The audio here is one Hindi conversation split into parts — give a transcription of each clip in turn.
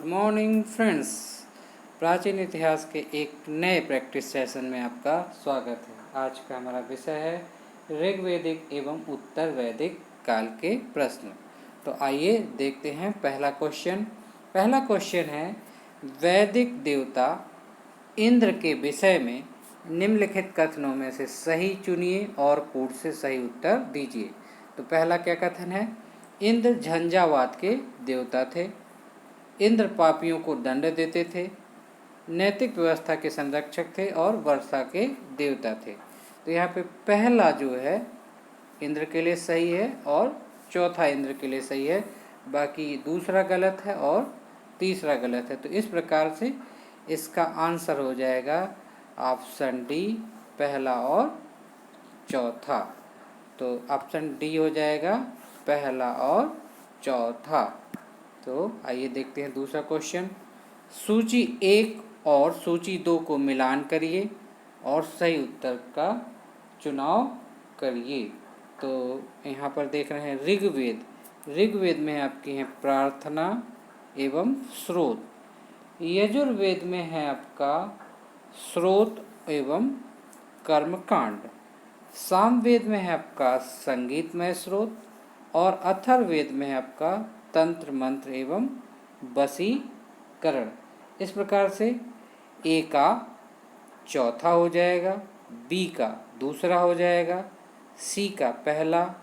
Good morning friends. प्राचीन इतिहास के एक नए प्रैक्टिस सेशन में आपका स्वागत है। आज का हमारा विषय है ऋग्वैदिक एवं उत्तर वैदिक काल के प्रश्न। तो आइए देखते हैं पहला क्वेश्चन है, वैदिक देवता इंद्र के विषय में निम्नलिखित कथनों में से सही चुनिए और कूट से सही उत्तर दीजिए। तो पहला क्या कथन है, इंद्र झंझावात के देवता थे, इंद्र पापियों को दंड देते थे, नैतिक व्यवस्था के संरक्षक थे और वर्षा के देवता थे। तो यहाँ पे पहला जो है इंद्र के लिए सही है और चौथा इंद्र के लिए सही है, बाकी दूसरा गलत है और तीसरा गलत है। तो इस प्रकार से इसका आंसर हो जाएगा ऑप्शन डी, पहला और चौथा। तो ऑप्शन डी हो जाएगा पहला और चौथा। तो आइए देखते हैं दूसरा क्वेश्चन। सूची 1 और सूची 2 को मिलान करिए और सही उत्तर का चुनाव करिए। तो यहाँ पर देख रहे हैं ऋग्वेद में आपकी हैं प्रार्थना एवं स्रोत, यजुर्वेद में है आपका स्रोत एवं कर्मकांड, सामवेद में है आपका संगीतमय स्रोत और अथर्ववेद में है आपका तंत्र मंत्र एवं वशीकरण। इस प्रकार से ए का चौथा हो जाएगा, बी का दूसरा हो जाएगा, सी का पहला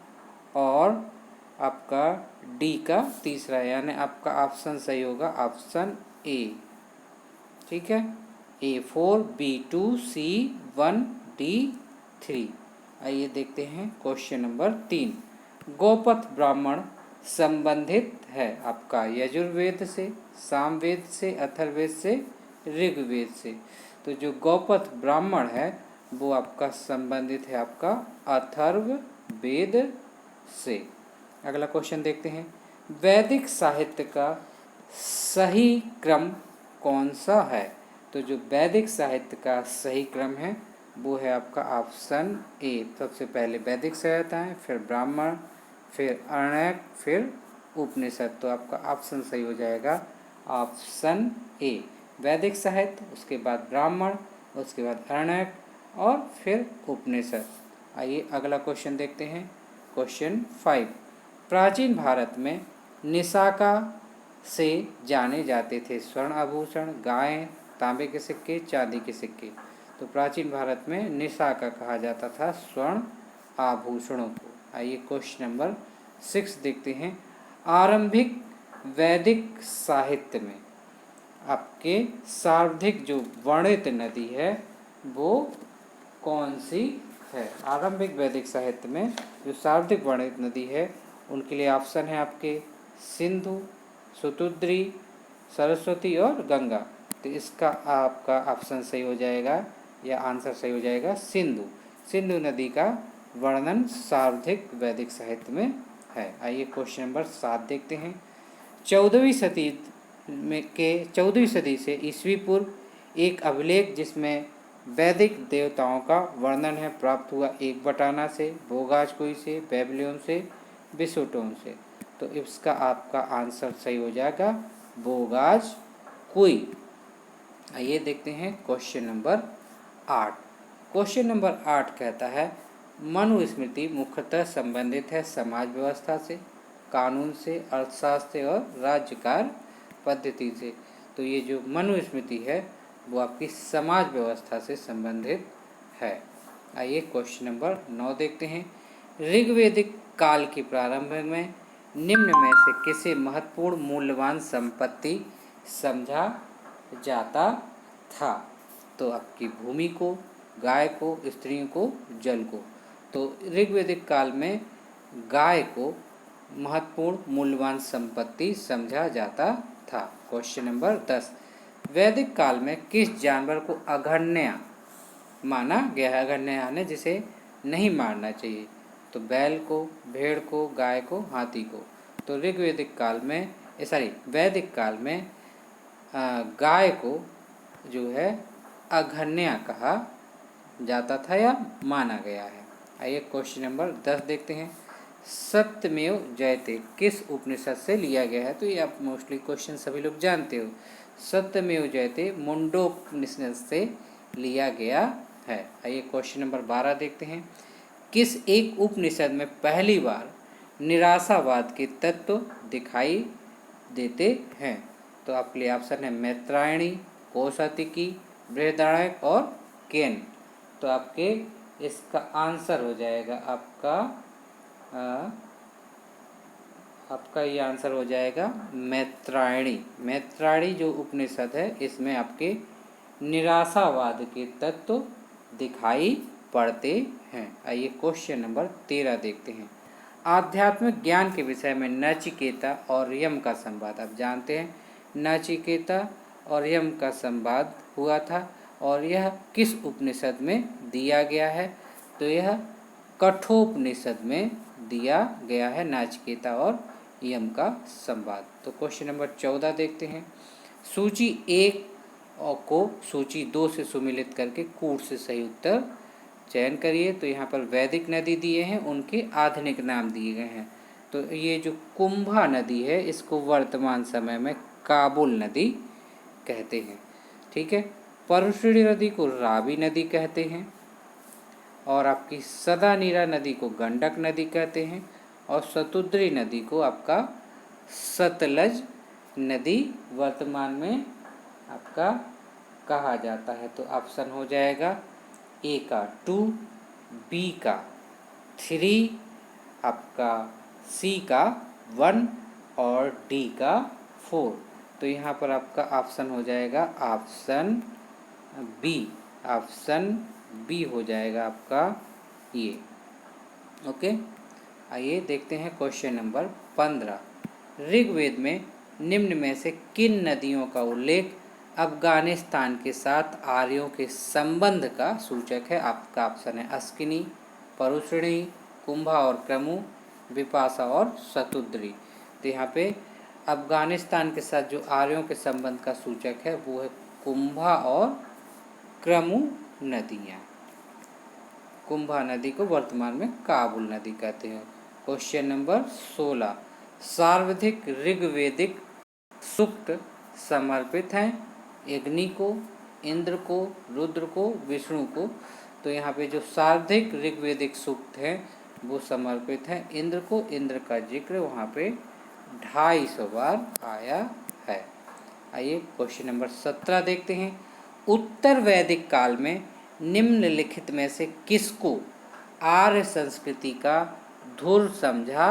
और आपका डी का तीसरा, यानी आपका ऑप्शन सही होगा ऑप्शन ए। ठीक है, A4, B2, C1, D3। आइए देखते हैं क्वेश्चन नंबर 3। गौपथ ब्राह्मण संबंधित है आपका यजुर्वेद से, सामवेद से, अथर्ववेद से, ऋग्वेद से। तो जो गौपथ ब्राह्मण है वो आपका संबंधित है आपका अथर्ववेद से। अगला क्वेश्चन देखते हैं, वैदिक साहित्य का सही क्रम कौन सा है? तो जो वैदिक साहित्य का सही क्रम है वो है आपका ऑप्शन ए। सबसे पहले वैदिक साहित्य है, फिर ब्राह्मण, फिर अरण्यक, फिर उपनिषद। तो आपका ऑप्शन सही हो जाएगा ऑप्शन ए, वैदिक साहित्य, उसके बाद ब्राह्मण, उसके बाद अरण्यक और फिर उपनिषद। आइए अगला क्वेश्चन देखते हैं, क्वेश्चन 5। प्राचीन भारत में निशाका से जाने जाते थे स्वर्ण आभूषण, गायें, तांबे के सिक्के, चांदी के सिक्के। तो प्राचीन भारत में निशाका कहा जाता था स्वर्ण आभूषणों को। आइए क्वेश्चन नंबर 6 देखते हैं, आरंभिक वैदिक साहित्य में आपके सर्वाधिक जो वर्णित नदी है वो कौन सी है? आरंभिक वैदिक साहित्य में जो सर्वाधिक वर्णित नदी है उनके लिए ऑप्शन है आपके सिंधु, सुतुद्री, सरस्वती और गंगा। तो इसका आपका ऑप्शन सही हो जाएगा या आंसर सही हो जाएगा सिंधु। सिंधु नदी का वर्णन सर्वाधिक वैदिक साहित्य में है। आइए क्वेश्चन नंबर 7 देखते हैं, 14वीं सदी से ईस्वी पूर्व एक अभिलेख जिसमें वैदिक देवताओं का वर्णन है प्राप्त हुआ एकबटाना से, बोगाजकुई से, बेबीलोन से, बिसोटोन से। तो इसका आपका आंसर सही हो जाएगा बोगाजकुई। आइए देखते हैं क्वेश्चन नंबर 8। क्वेश्चन नंबर 8 कहता है, मनुस्मृति मुख्यतः संबंधित है समाज व्यवस्था से, कानून से, अर्थशास्त्र और राज्यकार पद्धति से। तो ये जो मनुस्मृति है वो आपकी समाज व्यवस्था से संबंधित है। आइए क्वेश्चन नंबर 9 देखते हैं, ऋग्वैदिक काल के प्रारंभ में निम्न में से किसे महत्वपूर्ण मूल्यवान संपत्ति समझा जाता था? तो आपकी भूमि को, गाय को, स्त्रियों को, जल को। तो ऋग्वैदिक काल में गाय को महत्वपूर्ण मूल्यवान संपत्ति समझा जाता था। क्वेश्चन नंबर 10, वैदिक काल में किस जानवर को अघन्य माना गया है? अघन्य यानी जिसे नहीं मारना चाहिए। तो बैल को, भेड़ को, गाय को, हाथी को। तो ऋग्वैदिक काल में वैदिक काल में गाय को जो है अघन्य कहा जाता था या माना गया है। आइए क्वेश्चन नंबर 10 देखते हैं, सत्यमेव जयते किस उपनिषद से लिया गया है? तो ये आप मोस्टली क्वेश्चन सभी लोग जानते हो। सत्यमेव जयते मुंडोपनिषद से लिया गया है। आइए क्वेश्चन नंबर 12 देखते हैं। किस एक उपनिषद में पहली बार निराशावाद के तत्व दिखाई देते हैं? तो आपके लिए ऑप्शन है मैत्रायणी, कौशिकी, बृहदारण्यक और केन। तो आपके इसका आंसर हो जाएगा आपका ये आंसर हो जाएगा मैत्रायणी। मैत्रायणी जो उपनिषद है इसमें आपके निराशावाद के तत्व दिखाई पड़ते हैं। आइए क्वेश्चन नंबर 13 देखते हैं। आध्यात्मिक ज्ञान के विषय में नचिकेता और यम का संवाद। आप जानते हैं नचिकेता और यम का संवाद हुआ था और यह किस उपनिषद में दिया गया है? तो यह कठोपनिषद में दिया गया है नचिकेता और यम का संवाद। तो क्वेश्चन नंबर 14 देखते हैं। सूची 1 को सूची 2 से सुमिलित करके कूट से सही उत्तर चयन करिए। तो यहाँ पर वैदिक नदी दिए हैं, उनके आधुनिक नाम दिए गए हैं। तो ये जो कुंभा नदी है इसको वर्तमान समय में काबुल नदी कहते हैं। ठीक है। परशुराणी नदी को रावी नदी कहते हैं और आपकी सदानीरा नदी को गंडक नदी कहते हैं और शतुद्री नदी को आपका सतलज नदी वर्तमान में आपका कहा जाता है। तो ऑप्शन हो जाएगा ए का 2, बी का 3, आपका सी का 1 और डी का 4। तो यहाँ पर आपका ऑप्शन हो जाएगा ऑप्शन बी। ऑप्शन बी हो जाएगा आपका ये। ओके। आइए देखते हैं क्वेश्चन नंबर 15। ऋग्वेद में निम्न में से किन नदियों का उल्लेख अफगानिस्तान के साथ आर्यों के संबंध का सूचक है? आपका ऑप्शन है अस्किनी, परुश्रिणी, कुंभा और क्रमु, विपाशा और शतुद्री। तो यहाँ पे अफगानिस्तान के साथ जो आर्यों के संबंध का सूचक है वो है कुंभा और क्रमु नदियाँ। कुंभा नदी को वर्तमान में काबुल नदी कहते हैं। Question number 16। सर्वाधिक ऋग्वेदिक सूक्त समर्पित हैं अग्नि को, इंद्र को, रुद्र को, विष्णु को। तो यहाँ पे जो सर्वाधिक ऋग्वेदिक सूक्त हैं वो समर्पित हैं इंद्र को। इंद्र का जिक्र वहाँ पे 250 बार आया है। आइए क्वेश्चन नंबर 17 देखते हैं। उत्तर वैदिक काल में निम्नलिखित में से किसको आर्य संस्कृति का धुर समझा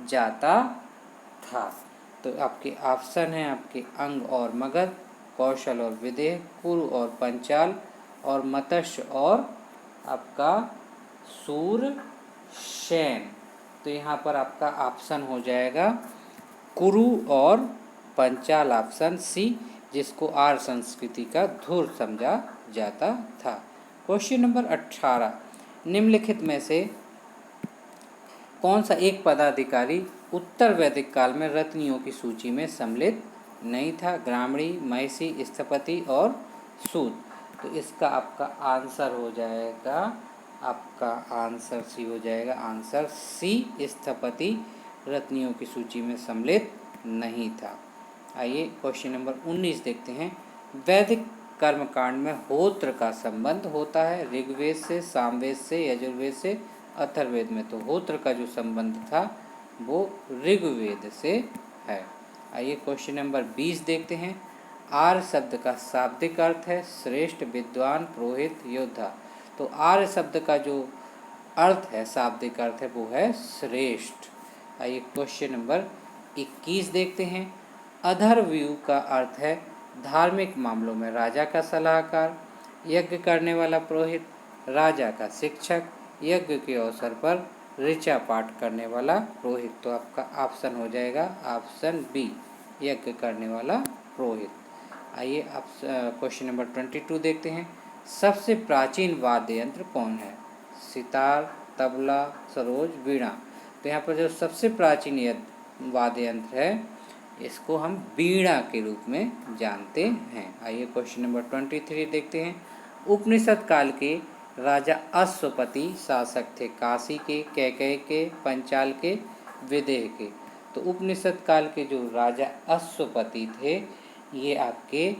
जाता था? तो आपके ऑप्शन हैं आपके अंग और मगध, कौशल और विदेह, कुरु और पंचाल और मत्स्य और आपका सूरसेन। तो यहाँ पर आपका ऑप्शन हो जाएगा कुरु और पंचाल, ऑप्शन सी, जिसको आर्य संस्कृति का धुर समझा जाता था। Question number 18। निम्नलिखित में से कौन सा एक पदाधिकारी उत्तर वैदिक काल में रत्नियों की सूची में सम्मिलित नहीं था? ग्रामणी, महिषी, स्थपति और सूत। तो इसका आपका आंसर हो जाएगा, आपका आंसर सी हो जाएगा। आंसर सी, स्थपति रत्नियों की सूची में सम्मिलित नहीं था। आइए क्वेश्चन नंबर 19 देखते हैं। वैदिक कर्मकांड में होत्र का संबंध होता है ऋग्वेद से, सामवेद से, यजुर्वेद से, अथर्ववेद में। तो होत्र का जो संबंध था वो ऋग्वेद से है। आइए क्वेश्चन नंबर 20 देखते हैं। आर्य शब्द का शाब्दिक अर्थ है श्रेष्ठ, विद्वान, पुरोहित, योद्धा। तो आर्य शब्द का जो अर्थ है, शाब्दिक अर्थ है, वो है श्रेष्ठ। आइए क्वेश्चन नंबर 21 देखते हैं। अधर्व्यू का अर्थ है धार्मिक मामलों में राजा का सलाहकार, यज्ञ करने वाला पुरोहित, राजा का शिक्षक, यज्ञ के अवसर पर ऋचा पाठ करने वाला पुरोहित। तो आपका ऑप्शन हो जाएगा ऑप्शन बी, यज्ञ करने वाला पुरोहित। आइए आप क्वेश्चन नंबर 22 देखते हैं। सबसे प्राचीन वाद्य यंत्र कौन है? सितार, तबला, सरोज, वीणा। तो यहाँ पर जो सबसे प्राचीन वाद्य यंत्र है इसको हम वीणा के रूप में जानते हैं। आइए क्वेश्चन नंबर 23 देखते हैं। उपनिषद काल के राजा अश्वपति शासक थे, काशी के, कैकेय के, पंचाल के, विदेह के। तो उपनिषद काल के जो राजा अश्वपति थे ये आपके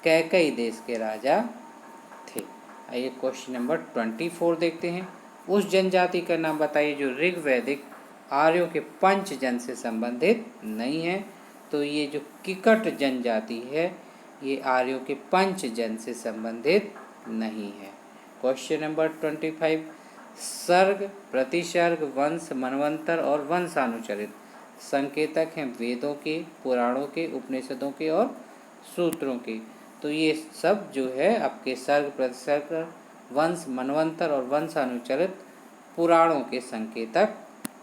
कैकेयी देश के राजा थे। आइए क्वेश्चन नंबर 24 देखते हैं। उस जनजाति का नाम बताइए जो ऋग्वैदिक आर्यों के पंचजन से संबंधित नहीं है। तो ये जो किकट जनजाति है ये आर्यों के पंचजन से संबंधित नहीं है। क्वेश्चन नंबर 25, सर्ग, प्रतिसर्ग, वंश, मनवंतर और वंशानुचरित संकेतक हैं वेदों के, पुराणों के, उपनिषदों के और सूत्रों के। तो ये सब जो है आपके सर्ग, प्रतिसर्ग, वंश, मनवंतर और वंशानुचरित पुराणों के संकेतक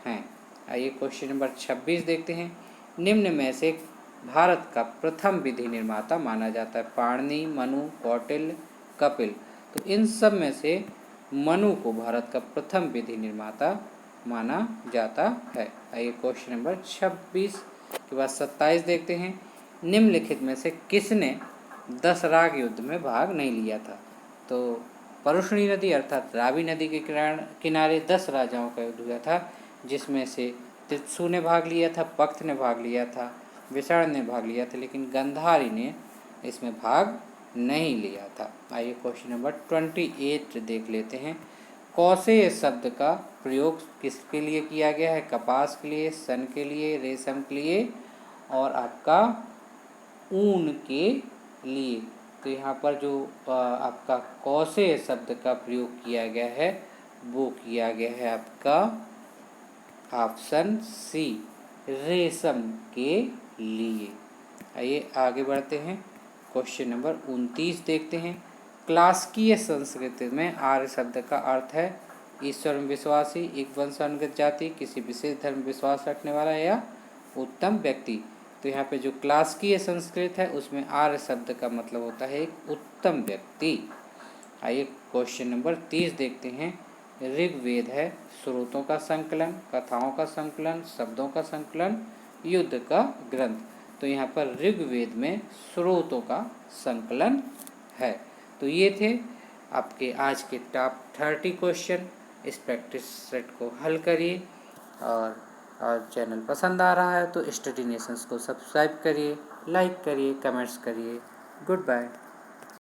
हैं। आइए क्वेश्चन नंबर 26 देखते हैं। निम्न में से भारत का प्रथम विधि निर्माता माना जाता है। पाणिनि, मनु, कौटिल्य, कपिल। तो इन सब में से मनु को भारत का प्रथम विधि निर्माता माना जाता है। आइए क्वेश्चन नंबर 26 के बाद 27 देखते हैं। निम्नलिखित में से किसने दसराग युद्ध में भाग नहीं लिया था। तो परुष्णी नदी अर्थात रावी नदी के किनारे 10 राजाओं का युद्ध हुआ था, जिसमें से तित्सु ने भाग लिया था, पक्त ने भाग लिया था, विषाण ने भाग लिया था, लेकिन गंधारी ने इसमें भाग नहीं लिया था। आइए क्वेश्चन नंबर 28 देख लेते हैं। कौशेय शब्द का प्रयोग किसके लिए किया गया है। कपास के लिए, सन के लिए, रेशम के लिए और आपका ऊन के लिए। तो यहाँ पर जो आपका कौशेय शब्द का प्रयोग किया गया है वो किया गया है आपका ऑप्शन सी, रेशम के लिए। आइए आगे बढ़ते हैं। क्वेश्चन नंबर 29 देखते हैं। क्लासिकीय संस्कृति में आर्य शब्द का अर्थ है ईश्वर में विश्वासी, एक वंशानुगत जाति, किसी विशेष धर्म में विश्वास रखने वाला या उत्तम व्यक्ति। तो यहाँ पे जो क्लासिकीय संस्कृत है उसमें आर्य शब्द का मतलब होता है एक उत्तम व्यक्ति। आइए क्वेश्चन नंबर 30 देखते हैं। ऋग्वेद है स्रोतों का संकलन, कथाओं का संकलन, शब्दों का संकलन, युद्ध का ग्रंथ। तो यहाँ पर ऋग्वेद में स्रोतों का संकलन है। तो ये थे आपके आज के टॉप 30 क्वेश्चन। इस प्रैक्टिस सेट को हल करिए और चैनल पसंद आ रहा है तो स्टडी नेशंस को सब्सक्राइब करिए, लाइक करिए, कमेंट्स करिए। Good bye.